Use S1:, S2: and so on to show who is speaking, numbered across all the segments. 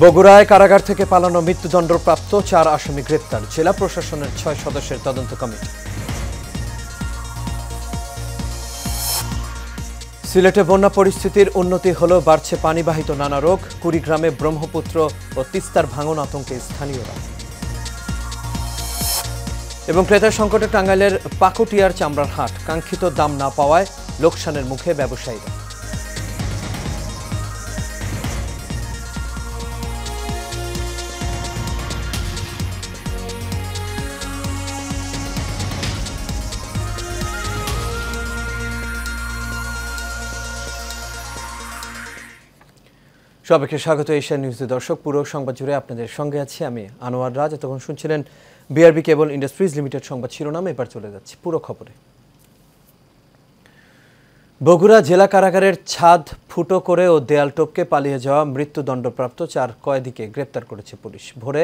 S1: বগুড়ায় কারাগার থেকে পালানো মৃত্যুদণ্ডপ্রাপ্ত 4 আসামি গ্রেপ্তার, জেলা প্রশাসনের 6 সদস্যের তদন্ত কমিটি। সিলেটে বন্যা পরিস্থিতির উন্নতি হলেও বাড়ছে পানিবাহিত নানা রোগ, কুড়িগ্রামে ব্রহ্মপুত্র ও তিস্তার ভাঙন আতঙ্কে স্থানীয়রা। এবং ক্রেতা সংকটে টাঙ্গাইলের পাকুটিয়ার চামড়ার হাট, কাঙ্ক্ষিত দাম না পাওয়ায় লোকসানের মুখে ব্যবসায়ীরা। সবাইকে স্বাগত এশিয়া নিউজে। দর্শক, পুরো সংবাদ জুড়ে আপনাদের সঙ্গে আছি আমি আনোয়ার রাজ। এতক্ষণ শুনছিলেন বিআরবি কেবল ইন্ডাস্ট্রিজ লিমিটেড সংবাদ শিরোনাম। এবার চলে যাচ্ছে পুরো খবরে। বগুড়া জেলা কারাগারের ছাদ ফুটো করে ও দেয়াল টপকে পালিয়ে যাওয়া মৃত্যুদণ্ডপ্রাপ্ত 4 কয়েদিকে গ্রেপ্তার করেছে পুলিশ। ভোরে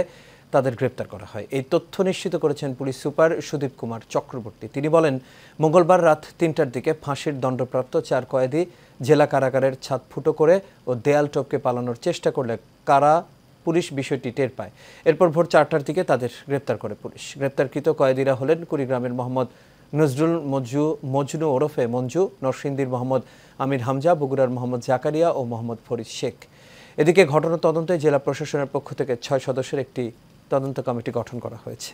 S1: তাদের গ্রেপ্তার করা হয়। এই তথ্য নিশ্চিত করেছেন পুলিশ সুপার সুদীপ কুমার চক্রবর্তী। তিনি বলেন, মঙ্গলবার রাত 3টার দিকে ফাঁসির দণ্ডপ্রাপ্ত 4 কয়েদি জেলা কারাগারের ছাদ ফুটো করে ও দেয়াল টপকে পালানোর চেষ্টা করলে পুলিশ বিষয়টি টের পায়। এরপর ভোর 4টার দিকে তাদের গ্রেপ্তার করে পুলিশ। গ্রেপ্তারকৃত কয়েদিরা হলেন কুড়িগ্রামের মোহাম্মদ নজরুল মজনু ওরফে মঞ্জু, নরসিংদীর মোহাম্মদ আমির হামজা, বগুড়ার মোহাম্মদ জাকারিয়া ও মোহাম্মদ ফরিদ শেখ। এদিকে ঘটনা তদন্তে জেলা প্রশাসনের পক্ষ থেকে 6 সদস্যের একটি তদন্ত কমিটি গঠন করা হয়েছে।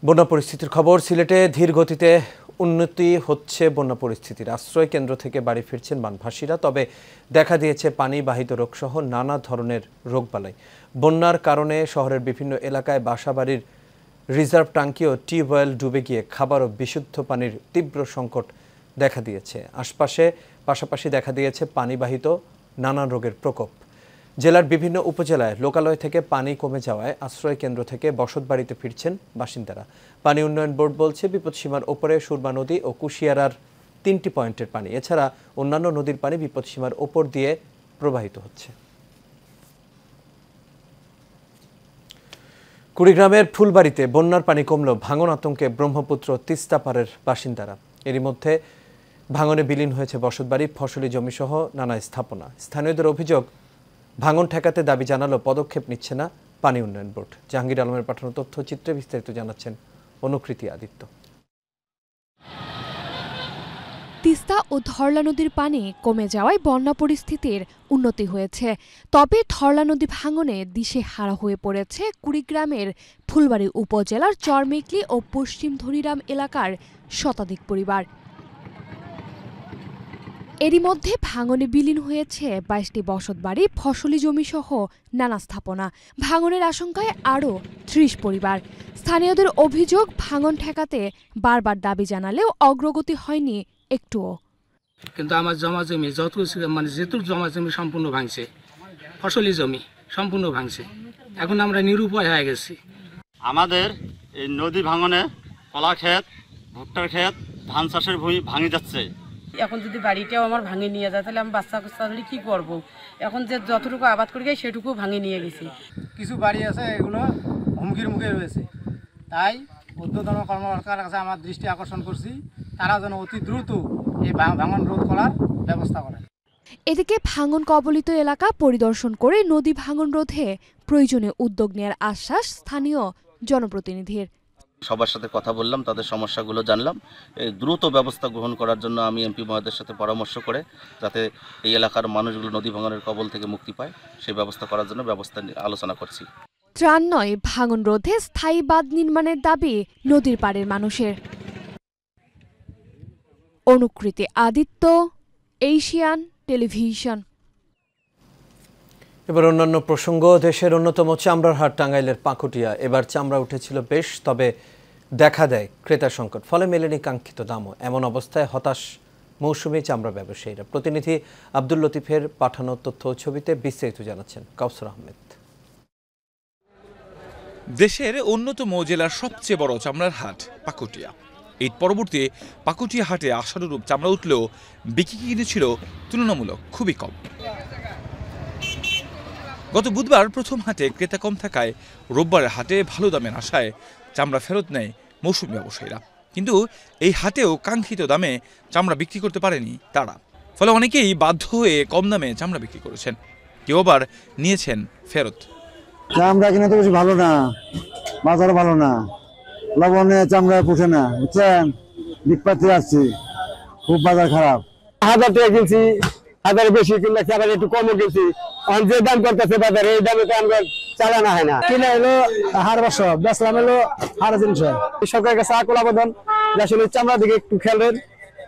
S1: বন্যা পরিস্থিতির খবর। সিলেটে ধীর গতিতে উন্নতি হচ্ছে বন্যা পরিস্থিতির। আশ্রয় কেন্দ্র থেকে বাড়ি ফিরছেন বানভাসীরা, তবে দেখা দিয়েছে পানিবাহিত রোগসহ নানা ধরনের রোগবালাই। বন্যার কারণে শহরের বিভিন্ন এলাকায় বাসাবাড়ির রিজার্ভ ট্যাঙ্কি ও টিউবওয়েল ডুবে গিয়ে খাবার ও বিশুদ্ধ পানির তীব্র সংকট দেখা দিয়েছে। পাশাপাশি দেখা দিয়েছে পানিবাহিত নানান রোগের প্রকোপ। জেলার বিভিন্ন উপজেলায় লোকালয় থেকে পানি কমে যাওয়ায় আশ্রয় কেন্দ্র থেকে বসতবাড়িতে ফিরছেন বাসিন্দারা। পানি উন্নয়ন বোর্ড বলছে, বিপদসীমার ওপরে সুরমা নদী ও কুশিয়ারার 3টি পয়েন্টের পানি, এছাড়া অন্যান্য নদীর পানি বিপদসীমার ওপর দিয়ে প্রবাহিত হচ্ছে। কুড়িগ্রামের ফুলবাড়িতে বন্যার পানি কমলেও ভাঙন আতঙ্কে ব্রহ্মপুত্র তিস্তা পাড়ের বাসিন্দারা। এরই মধ্যে ভাঙনে বিলীন হয়েছে বসতবাড়ি, ফসলি জমিসহ নানা স্থাপনা। স্থানীয়দের অভিযোগ, ভাঙন ঠেকাতে দাবি জানালেও পদক্ষেপ নিচ্ছে না পানি উন্নয়ন বোর্ড। জাহাঙ্গীর আলমের পাঠানো তথ্যচিত্রে বিস্তারিত জানাচ্ছেন অনুকৃতি আদিত্য।
S2: তিস্তা ও ধরলা নদীর পানি কমে যাওয়ায় বন্যা পরিস্থিতির উন্নতি হয়েছে। তবে ধরলা নদী ভাঙনে দিশেহারা হয়ে পড়েছে কুড়িগ্রামের ফুলবাড়ি উপজেলার চরমেকলি ও পশ্চিম ধনিরাম এলাকার শতাধিক পরিবার। এরই মধ্যে ভাঙনে বিলীন হয়েছে 22টি বসতবাড়ি, ফসলি জমিসহ নানা স্থাপনা। ভাঙনের আশঙ্কায় আরও 30 পরিবার। স্থানীয়দের অভিযোগ, ভাঙন ঠেকাতে বারবার দাবি জানালেও অগ্রগতি হয়নি একটুও।
S3: কিন্তু আমার জমা জমি যেটুকু জমা জমি সম্পূর্ণ ভাঙছে, ফসলি জমি সম্পূর্ণ ভাঙছে। এখন আমরা নিরুপায় হয়ে গেছি।
S4: আমাদের এই নদী ভাঙনে কলা ক্ষেত, ভুট্টার ক্ষেত, ধান চাষের ভূমি ভাঙে যাচ্ছে।
S5: এখন যদি বাড়িটাও আমার ভাঙে নিয়ে যায়, তাহলে আমি বাচ্চা ধরে কি করব? এখন যে যতটুকু আবাদ করে গেছে সেটুকু ভাঙে নিয়ে গেছি।
S6: কিছু বাড়ি আছে এগুলো হুমকির মুখে রয়েছে, তাই ঊর্ধ্বতন কর্মকর্তার কাছে আমার দৃষ্টি আকর্ষণ করছি, তারা যেন অতি দ্রুত এই ভাঙন রোধ করার ব্যবস্থা করে।
S2: এদিকে ভাঙন কবলিত এলাকা পরিদর্শন করে নদী ভাঙন রোধে প্রয়োজনীয় উদ্যোগ নেওয়ার আশ্বাস স্থানীয় জনপ্রতিনিধির।
S7: সবার সাথে কথা বললাম, তাদের সমস্যাগুলো জানলাম। এই দ্রুত ব্যবস্থা গ্রহণ করার জন্য আমি এমপি মহোদয়ের সাথে পরামর্শ করে, যাতে এই এলাকার মানুষগুলো নদী ভাঙনের কবল থেকে মুক্তি পায়, সেই ব্যবস্থা করার জন্য আলোচনা করছি।
S2: ত্রাণ নয়, ভাঙন রোধে স্থায়ী বাঁধ নির্মাণের দাবি নদীর পাড়ের মানুষের। অনুকৃতি আদিত্য, এশিয়ান টেলিভিশন।
S1: এবার অন্যান্য প্রসঙ্গ। দেশের অন্যতম চামড়ার হাট টাঙ্গাইলের পাকুটিয়া। এবার চামড়া উঠেছিল বেশ, তবে দেখা দেয় ক্রেতা সংকট, ফলে মেলেনি কাঙ্ক্ষিত দামও। এমন অবস্থায় হতাশ মৌসুমী চামড়া ব্যবসায়ীরা। প্রতিনিধি আব্দুল লতিফের পাঠানো তথ্য ছবিতে বিস্তারিত জানাচ্ছেন কাউসার আহমেদ।
S8: দেশের অন্যতম জেলার সবচেয়ে বড় চামড়ার হাট পাকুটিয়া। ঈদ পরবর্তী পাকুটিয়া হাটে আশানুরূপ চামড়া উঠলেও বিক্রি কিনেছিল তুলনামূলক খুবই কম। গত বুধবার প্রথম হাটে ক্রেতা কম থাকায় রোববারের হাটে ভালো দামের আশায় চামড়া ফেরত নেয় মৌসুমী ব্যবসায়ীরা। কিন্তু এই হাটেও কাঙ্ক্ষিত দামে চামড়া বিক্রি করতে পারেনি তারা। ফলে অনেকেই বাধ্য হয়ে কম দামে চামড়া বিক্রি করেছেন, কেউ আবার নিয়েছেন ফেরত।
S9: চামড়া কিনা তো বেশি ভালো না, বাজার ভালো না, লবণে চামড়া পুষে না, বুঝছেন? বিকপাতে আসছি, খুব বাজার খারাপ। 1000 টাকা কিনছি, 1000 বেশি কিনলে আবার একটু কমও কিনছি। যে দাম করতেছে বাজারে এই দামে তো আমরা চালানো হয় না। কিনে এলো 500, বেচলাম এলো 350। সরকারের কাছে আকুল আবেদন আসলে চামড়ার দিকে একটু খেয়াল রাখেন,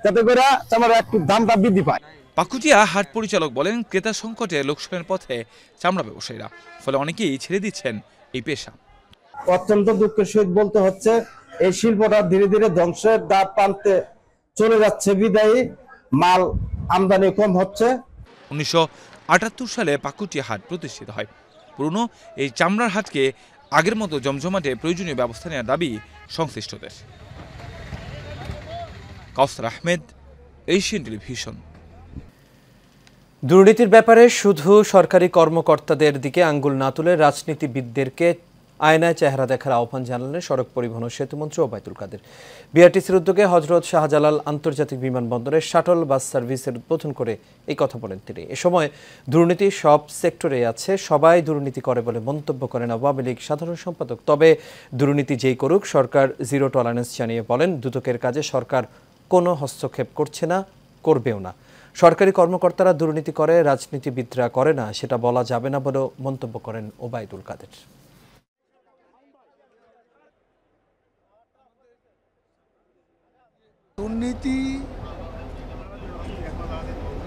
S9: যাতে করে চামড়ার একটু দামটা বৃদ্ধি পায়।
S8: পাকুটিয়া হাট পরিচালক বলেন, ক্রেতা সংকটে লোকসানের পথে চামড়া ব্যবসায়ীরা, ফলে অনেকেই ছেড়ে দিচ্ছেন এই পেশা।
S9: অত্যন্ত দুঃখের সহিত বলতে হচ্ছে, এই শিল্পটা ধীরে ধীরে ধ্বংসের দ্বার প্রান্তে চলে যাচ্ছে, বিদায়ী মাল আমদানি কম হচ্ছে।
S8: 1978 সালে পাকুটিয়া হাট প্রতিষ্ঠিত হয়। পুরনো এই চামড়ার হাটকে আগের মতো জমজমাটে প্রয়োজনীয় ব্যবস্থা নেওয়ার দাবি সংশ্লিষ্টদের। কাউসার আহমেদ, এশিয়ান টেলিভিশন।
S1: দুর্নীতির ব্যাপারে শুধু সরকারি কর্মকর্তাদের দিকে আঙ্গুল না তুলে রাজনীতিবিদদেরকে আয়নায় চেহারা দেখার আহ্বান জানালেন সড়ক পরিবহন ও সেতুমন্ত্রী ওবায়দুল কাদের। বিআরটিসির উদ্যোগে হযরত শাহজালাল আন্তর্জাতিক বিমানবন্দরে শাটল বাস সার্ভিসের উদ্বোধন করে এই কথা বলেন তিনি। এ সময় দুর্নীতি সব সেক্টরে আছে, সবাই দুর্নীতি করে বলে মন্তব্য করেন আওয়ামী লীগ সাধারণ সম্পাদক। তবে দুর্নীতি যেই করুক, সরকার জিরো টলারেন্স জানিয়ে বলেন, দুদকের কাজে সরকার কোনো হস্তক্ষেপ করছে না, করবেও না। সরকারি কর্মকর্তারা দুর্নীতি করে, রাজনীতিবিদরা করে না, সেটা বলা যাবে না বলেও মন্তব্য করেন ওবায়দুল কাদের।
S10: দুর্নীতি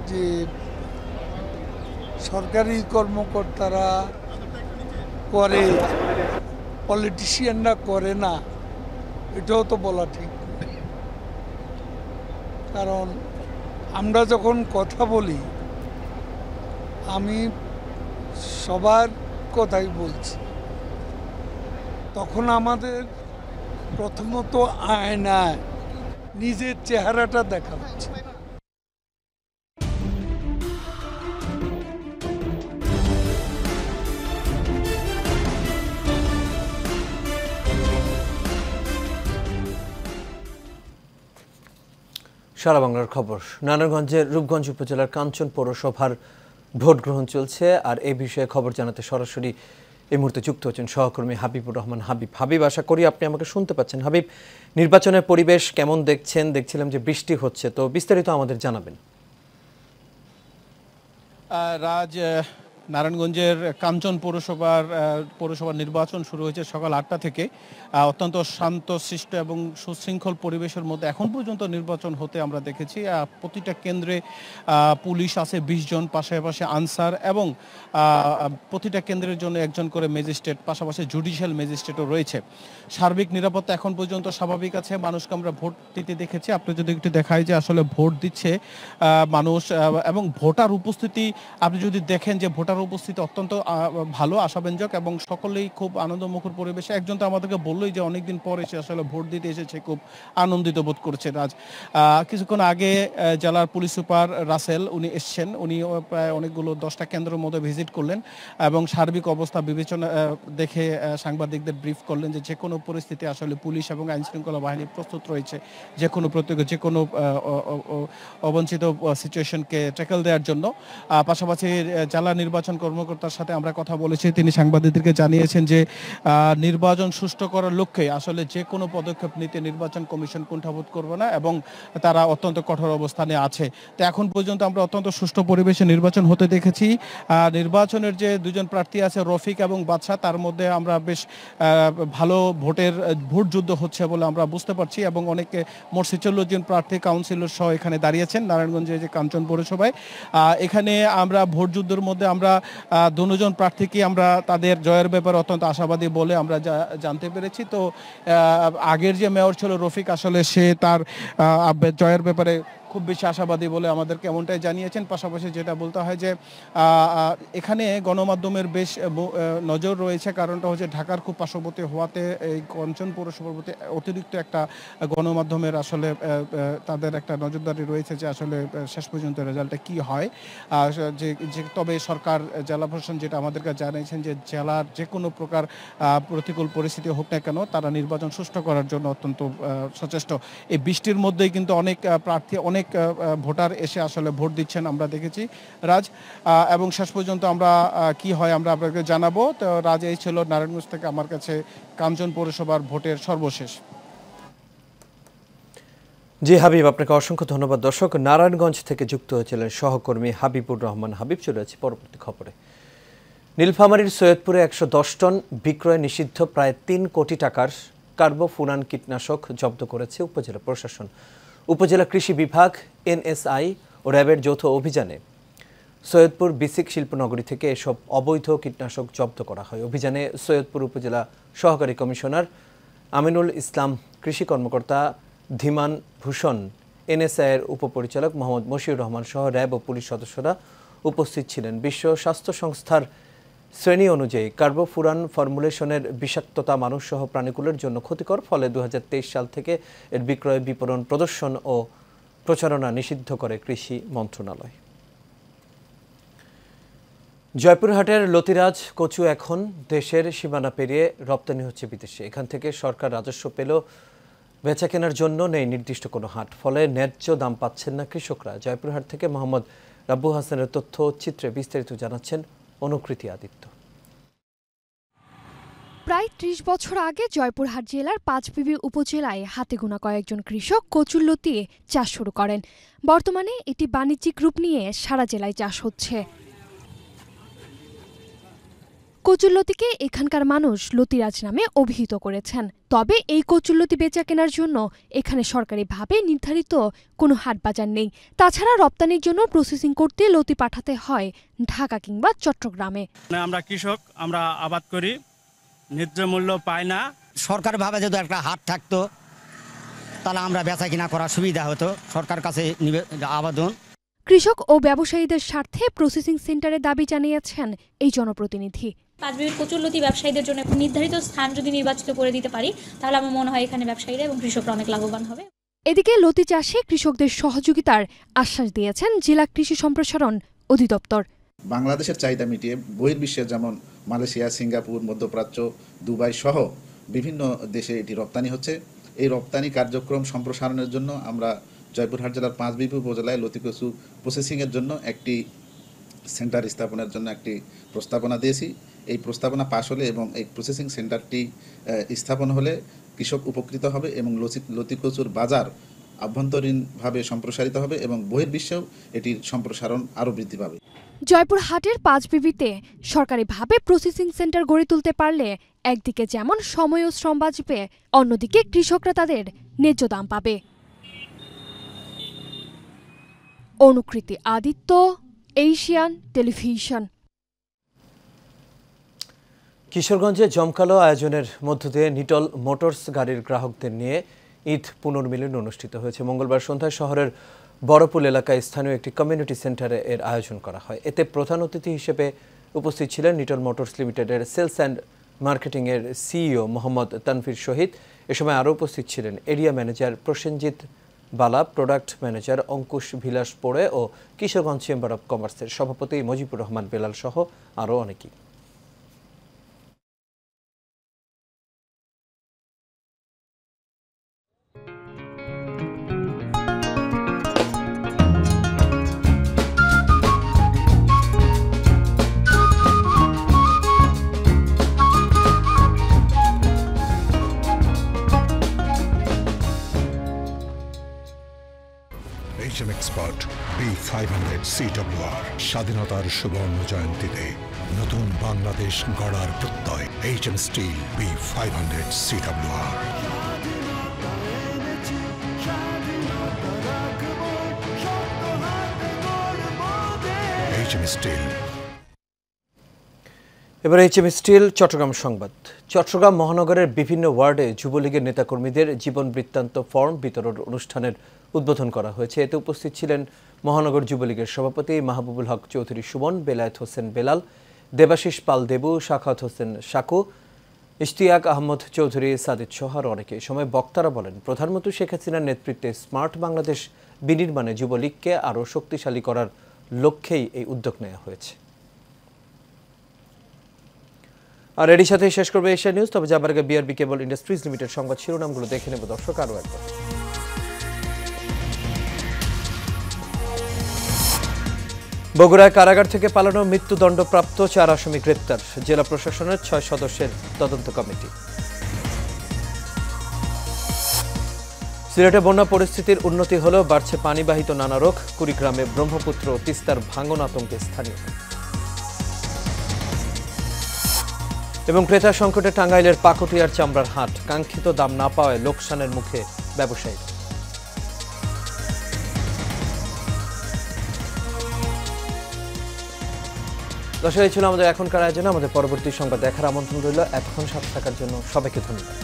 S10: যে সরকারি কর্মকর্তারা করে, পলিটিশিয়ানরা করে না, এটাও তো বলা ঠিক। কারণ আমরা যখন কথা বলি, আমি সবার কথাই বলছি, তখন আমাদের প্রথমত আয়নায় নিজের চেহারাটা দেখা হচ্ছে।
S1: সারা বাংলার খবর। নারায়ণগঞ্জের রূপগঞ্জ উপজেলার কাঞ্চন পৌরসভার ভোট গ্রহণ চলছে, আর এই বিষয়ে খবর জানাতে সরাসরি এই মুহূর্তে যুক্ত হচ্ছেন সহকর্মী হাবিবুর রহমান। হাবিব, আশা করি আপনি আমাকে শুনতে পাচ্ছেন। হাবিব, নির্বাচনের পরিবেশ কেমন দেখছেন? দেখছিলাম যে বৃষ্টি হচ্ছে, তো বিস্তারিত আমাদের জানাবেন।
S11: রাজ, নারায়ণগঞ্জের কাঞ্চন পৌরসভার নির্বাচন শুরু হয়েছে সকাল 8টা থেকে। অত্যন্ত শান্তশিষ্ট এবং সুশৃঙ্খল পরিবেশের মধ্যে এখন পর্যন্ত নির্বাচন হতে আমরা দেখেছি। প্রতিটা কেন্দ্রে পুলিশ আছে 20 জন, পাশাপাশি আনসার, এবং প্রতিটা কেন্দ্রের জন্য একজন করে ম্যাজিস্ট্রেট, পাশাপাশি জুডিশিয়াল ম্যাজিস্ট্রেটও রয়েছে। সার্বিক নিরাপত্তা এখন পর্যন্ত স্বাভাবিক আছে। মানুষকে আমরা ভোট দিতে দেখেছি। আপনি যদি একটু দেখায় যে আসলে ভোট দিচ্ছে মানুষ, এবং ভোটার উপস্থিতি আপনি যদি দেখেন যে ভোটার উপস্থিতি অত্যন্ত ভালো, আশাব্যঞ্জক, এবং সকলেই খুব আনন্দমুখর পরিবেশে। একজন তো আমাদেরকে বললোই যে অনেকদিন পর এসে আসলে ভোট দিতে এসেছে, খুব আনন্দিত বোধ করছে। আজ কিছুক্ষণ আগে জেলার পুলিশ সুপার রাসেল উনি এসছেন, উনি প্রায় অনেকগুলো 10টা কেন্দ্রের মধ্যে ভিজিট করলেন এবং সার্বিক অবস্থা বিবেচনা দেখে সাংবাদিকদের ব্রিফ করলেন যে যে কোনো পরিস্থিতি আসলে পুলিশ এবং আইনশৃঙ্খলা বাহিনী প্রস্তুত রয়েছে যে কোনো অবঞ্চিত সিচুয়েশনকে ট্যাকেল দেওয়ার জন্য। পাশাপাশি জেলা নির্বাচন কর্মকর্তার সাথে আমরা কথা বলেছি, তিনি সাংবাদিকদেরকে জানিয়েছেন যে নির্বাচন সুষ্ঠু করার লক্ষ্যে আসলে যে কোনো পদক্ষেপ নিতে নির্বাচন কমিশন কুণ্ঠাবোধ করবে না, এবং তারা অত্যন্ত কঠোর অবস্থানে আছে। তো এখন পর্যন্ত আমরা অত্যন্ত সুষ্ঠু পরিবেশে নির্বাচন হতে দেখেছি। নির্বাচনের যে দুজন প্রার্থী আছে রফিক এবং বাদশা, তার মধ্যে আমরা বেশ ভালো ভোট যুদ্ধ হচ্ছে বলে আমরা বুঝতে পারছি, এবং অনেকে মোট 46 জন প্রার্থী কাউন্সিলর সহ এখানে দাঁড়িয়েছেন নারায়ণগঞ্জে যে কাঞ্চন পৌরসভায়। এখানে আমরা ভোট যুদ্ধের মধ্যে আমরা 2 জন প্রার্থীকে আমরা তাদের জয়ের ব্যাপারে অত্যন্ত আশাবাদী বলে আমরা জানতে পেরেছি। তো আগের যে মেয়র ছিল রফিক, আসলে সে তার জয়ের ব্যাপারে খুব বেশি আশাবাদী বলে আমাদেরকে এমনটাই জানিয়েছেন। পাশাপাশি যেটা বলতে হয় যে এখানে গণমাধ্যমের বেশ নজর রয়েছে, কারণটা হচ্ছে ঢাকার খুব পার্শ্ববর্তী হওয়াতে এই কাঞ্চন পৌরসভার প্রতি অতিরিক্ত একটা গণমাধ্যমের আসলে তাদের একটা নজরদারি রয়েছে যে আসলে শেষ পর্যন্ত রেজাল্টটা কি হয়। যে তবে সরকার জেলা প্রশাসন যেটা আমাদেরকে জানিয়েছেন যে জেলার যে কোনো প্রকার প্রতিকূল পরিস্থিতি হোক না কেন তারা নির্বাচন সুষ্ঠু করার জন্য অত্যন্ত সচেষ্ট। এই বৃষ্টির মধ্যেই কিন্তু অনেক প্রার্থী অনেক ভোটার এসে আসলে ভোট দিচ্ছেন আমরা দেখেছি রাজ, এবং শেষ পর্যন্ত আমরা কি হয় আমরা আপনাকে জানাবো। তো রাজ, এই ছিল নারায়ণগঞ্জ থেকে আমার কাছে কাঞ্চন পৌরসভার ভোটের সর্বশেষ।
S1: জি হাবিব, আপনাকে অসংখ্য ধন্যবাদ। দর্শক, নারায়ণগঞ্জ থেকে যুক্ত হয়েছিলেন সহকর্মী হাবিবুর রহমান হাবিব। চলে যাচ্ছি পরবর্তী খবরে। নীলফামারীর সৈয়দপুরে 110 টন বিক্রয় নিষিদ্ধ প্রায় 3 কোটি টাকার কার্বোফুরান কীটনাশক জব্দ করেছে উপজেলা প্রশাসন। উপজেলা কৃষি বিভাগ, এনএসআই ও র্যাবের যৌথ অভিযানে সৈয়দপুর বিসিক শিল্পনগরী থেকে এসব অবৈধ কীটনাশক জব্দ করা হয়। অভিযানে সৈয়দপুর উপজেলা সহকারী কমিশনার আমিনুল ইসলাম, কৃষি কর্মকর্তা ধীমান ভূষণ, এনএসআইয়ের উপপরিচালক মোহাম্মদ মশিউর রহমান সহ র্যাব ও পুলিশ সদস্যরা উপস্থিত ছিলেন। বিশ্ব স্বাস্থ্য সংস্থার শ্রেণী অনুযায়ী কার্বোফুরান ফর্মুলেশনের বিষাক্ততা মানুষসহ প্রাণীকুলের জন্য ক্ষতিকর। ফলে 2023 সাল থেকে এর বিক্রয়, বিপণন, প্রদর্শন ও প্রচারণা নিষিদ্ধ করে কৃষি মন্ত্রণালয়। জয়পুরহাটের লতিরাজ কচু এখন দেশের সীমানা পেরিয়ে রপ্তানি হচ্ছে বিদেশে। এখান থেকে সরকার রাজস্ব পেলেও বেচা কেনার জন্য নেই নির্দিষ্ট কোনো হাট, ফলে ন্যায্য দাম পাচ্ছেন না কৃষকরা। জয়পুরহাট থেকে মোহাম্মদ রাব্বু হাসানের তথ্য চিত্রে বিস্তারিত জানাচ্ছেন অনুকৃতি আদিত্য।
S2: প্রায় 30 বছর আগে জয়পুরহাট জেলার পাঁচবিবি উপজেলায় হাতে গোনা কয়েকজন কৃষক কচুরলতি চাষ শুরু করেন। বর্তমানে এটি বাণিজ্যিক রূপ নিয়ে সারা জেলায় চাষ হচ্ছে। কচুরলতিকে এখানকার মানুষ লতিরাজ নামে অভিহিত করেছেন। তবে এই কচুরলতি বেচা কেনার জন্য এখানে সরকারিভাবে নির্ধারিত কোনো হাট বাজার নেই। তাছাড়া রপ্তানির জন্য প্রসেসিং করতে লতি পাঠাতে হয় ঢাকা কিংবা চট্টগ্রামে।
S12: আমরা কৃষক, আমরা আবাদ করি, ন্যায্য মূল্য পাই না।
S13: সরকারিভাবে যদি একটা হাট থাকতো তাহলে আমরা বেচা কিনা করার সুবিধা হতো। সরকার কাছে আবেদন।
S2: কৃষক ও ব্যবসায়ীদের স্বার্থে প্রসেসিং সেন্টারে দাবি জানিয়েছেন এই জনপ্রতিনিধি।
S14: পাঁচবিবির কচুরলতি ব্যবসায়ীদের জন্য নির্ধারিত স্থান যদি নির্বাচিত করে দিতে পারি তাহলে আমার মনে হয় এখানে ব্যবসায়ীরা এবং কৃষকরা অনেক লাভবান হবে।
S2: এদিকে লতি চাষে কৃষকদের সহযোগিতার আশ্বাস দিয়েছেন জেলা কৃষি সম্প্রসারণ অধিদপ্তর।
S15: বাংলাদেশের চাহিদা মিটিয়ে বহির্বিশ্বে যেমন মালয়েশিয়া, সিঙ্গাপুর, মধ্যপ্রাচ্য, দুবাই সহ বিভিন্ন দেশে এটি রপ্তানি হচ্ছে। এই রপ্তানি কার্যক্রম সম্প্রসারণের জন্য আমরা জয়পুরহাট জেলার পাঁচবিবি উপজেলায় লতি কচু প্রসেসিংয়ের জন্য একটি সেন্টার স্থাপনের জন্য একটি প্রস্তাবনা দিয়েছি। এই প্রস্তাবনা পাশ হলে এবং এই প্রসেসিং সেন্টারটি স্থাপন হলে কৃষক উপকৃত হবে এবং লতি কচুর বাজার আভ্যন্তরীণভাবে সম্প্রসারিত হবে এবং বহির্বিশ্বেও এটির সম্প্রসারণ আরও বৃদ্ধি পাবে।
S2: জয়পুরহাটের পাঁচবিবিতে সরকারিভাবে প্রসেসিং সেন্টার গড়ে তুলতে পারলে একদিকে যেমন সময় ও শ্রম বাঁচবে, অন্যদিকে কৃষকরা তাদের ন্যায্য দাম পাবে। অনুকৃতি আদিত্য, এশিয়ান টেলিভিশন।
S1: কিশোরগঞ্জে জমকালো আয়োজনের মধ্য দিয়ে নিটল মোটরস গাড়ির গ্রাহকদের নিয়ে ঈদ পুনর্মিলন অনুষ্ঠিত হয়েছে। মঙ্গলবার সন্ধ্যায় শহরের বড়পুল এলাকায় স্থানীয় একটি কমিউনিটি সেন্টারে এর আয়োজন করা হয়। এতে প্রধান অতিথি হিসেবে উপস্থিত ছিলেন নিটল মোটরস লিমিটেডের সেলস অ্যান্ড মার্কেটিংয়ের সিইও মোহাম্মদ তানভীর শহীদ। এ সময় আরও উপস্থিত ছিলেন area manager Prosenjit Bala, product manager Ankush Vilas পোড়ে O Kishoreganj chamber of কমার্সের সভাপতি মুজিবুর রহমান বেলাল সহ আরও অনেকেই।
S16: এক্সপার্ট B500 CWR স্বাধীনতার সুবর্ণ জয়ন্তীতে নতুন বাংলাদেশ গড়ার প্রত্যয়। HM steel B500 CWR। HM steel.
S1: এবার এইচএম স্টিল চট্টগ্রাম সংবাদ। চট্টগ্রাম মহানগরের বিভিন্ন ওয়ার্ডে যুবলীগের নেতাকর্মীদের জীবন বৃত্তান্ত ফর্ম বিতরণ অনুষ্ঠানের উদ্বোধন করা হয়েছে। এতে উপস্থিত ছিলেন মহানগর যুবলীগের সভাপতি মাহবুবুল হক চৌধুরী সুমন, বেলায়েত হোসেন বেলাল, দেবাশিস পাল দেবু, শাখাত হোসেন শাকু, ইশতিয়াক আহমদ চৌধুরী, সাদিদ সোহার অনেকে। এই সময় বক্তারা বলেন, প্রধানমন্ত্রী শেখ হাসিনার নেতৃত্বে স্মার্ট বাংলাদেশ বিনির্মাণে যুবলীগকে আরও শক্তিশালী করার লক্ষ্যেই এই উদ্যোগ নেওয়া হয়েছে। আর এরই সাথে শেষ করবে এশিয়া নিউজ। তবে যাবার আগে বিআরবি কেবল ইন্ডাস্ট্রিজ লিমিটেড সংবাদ শিরোনামগুলো দেখে নেব দর্শক আরও একবার। বগুড়ায় কারাগার থেকে পালানো মৃত্যুদণ্ডপ্রাপ্ত 4 আসামি গ্রেপ্তার, জেলা প্রশাসনের 6 সদস্যের তদন্ত কমিটি। সিলেটে বন্যা পরিস্থিতির উন্নতি হলেও বাড়ছে পানিবাহিত নানা রোগ। কুড়িগ্রামে ব্রহ্মপুত্র ও তিস্তার ভাঙন আতঙ্কে স্থানীয়। এবং ক্রেতা সংকটে টাঙ্গাইলের পাকুটিয়ার চামড়ার হাট, কাঙ্ক্ষিত দাম না পাওয়ায় লোকসানের মুখে ব্যবসায়ীরা। দর্শক, এই ছিল আমাদের এখনকার আয়োজনে। আমাদের পরবর্তী সংবাদ দেখার আমন্ত্রণ রইল। এতক্ষণ সাথে থাকার জন্য সবাইকে ধন্যবাদ।